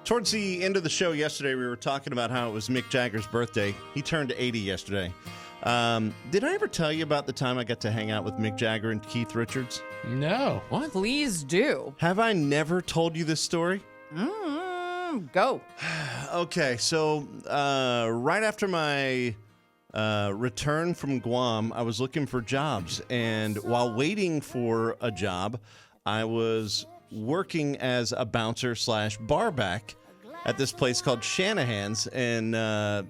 Towards the end of the show yesterday, we were talking about how it was Mick Jagger's birthday. He turned 80 yesterday. Did I ever tell you about the time I got to hang out with Mick Jagger and Keith Richards? No. What? Please do. Have I never told you this story? Go. Okay, so right after my return from Guam, I was looking for jobs. And while waiting for a job, I was working as a bouncer / barback at this place called Shanahan's. And the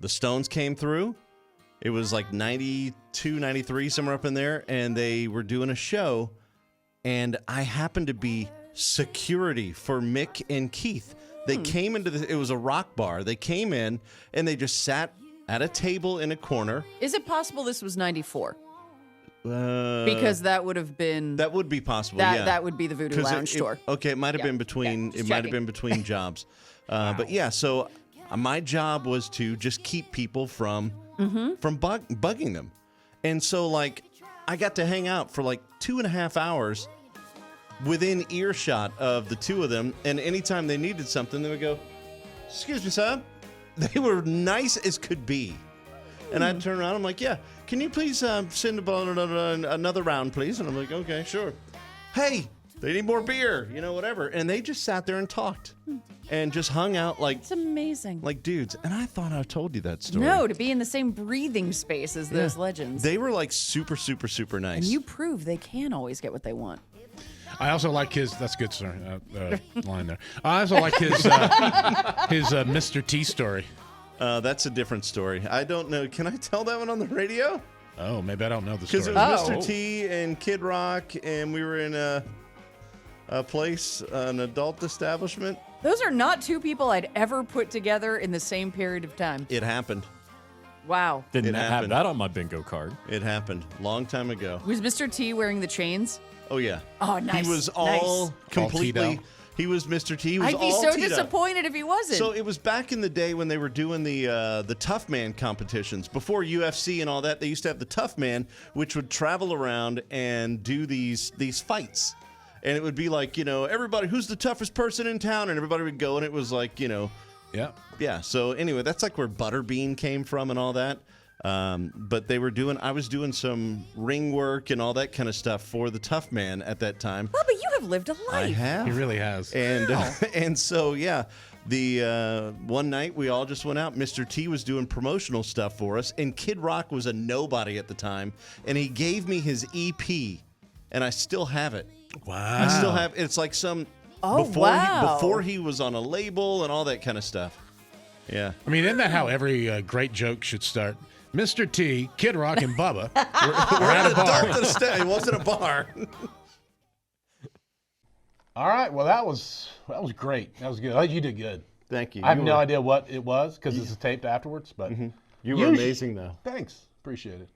Stones came through. It was like 92, 93, somewhere up in there. And they were doing a show. And I happened to be security for Mick and Keith. They came into it was a rock bar. They came in and they just sat at a table in a corner. Is it possible this was 94? Because that would have been... That would be possible, yeah. That would be the Voodoo Lounge tour. Okay, it might have been between between jobs. But yeah, so my job was to just keep people from bugging them. And so like I got to hang out for like 2.5 hours within earshot of the two of them, and anytime they needed something, they would go, "Excuse me, sir." They were nice as could be. And I'd turn around, I'm like, "Yeah, can you please send another round, please?" And I'm like, "Okay, sure." "Hey, they need more beer," whatever. And they just sat there and talked and just hung out like... It's amazing. Like dudes. And I thought I told you that story. No, to be in the same breathing space as those legends. They were like super, super, super nice. And you prove they can always get what they want. I also like his. That's good, sir. Line there. I also like his Mr. T story. That's a different story. I don't know. Can I tell that one on the radio? Oh, maybe I don't know the story. Because it was Mr. T and Kid Rock, and we were in a place, an adult establishment. Those are not two people I'd ever put together in the same period of time. It happened. Wow. Didn't have that on my bingo card. It happened. Long time ago. Was Mr. T wearing the chains? Oh, yeah. Oh, nice. He was all completely... He was Mr. T. He was I'd be all so teed disappointed if he wasn't. So it was back in the day when they were doing the Tough Man competitions. Before UFC and all that, they used to have the Tough Man, which would travel around and do these fights. And it would be like, everybody, who's the toughest person in town? And everybody would go, and it was like, Yeah. Yeah, so anyway, that's like where Butterbean came from and all that. But I was doing some ring work and all that kind of stuff for the Tough Man at that time. Bubba, you have lived a life. I have. He really has. And and so, yeah, the one night we all just went out. Mr. T was doing promotional stuff for us, and Kid Rock was a nobody at the time, and he gave me his EP, and I still have it. Wow. I still have it's like some before he was on a label and all that kind of stuff. Yeah. I mean, isn't that how every great joke should start? Mr. T, Kid Rock, and Bubba. We're at a bar. It wasn't a bar. All right. Well, that was great. That was good. You did good. Thank you. I have no idea what it was because this is taped afterwards, but you were amazing, though. Thanks. Appreciate it.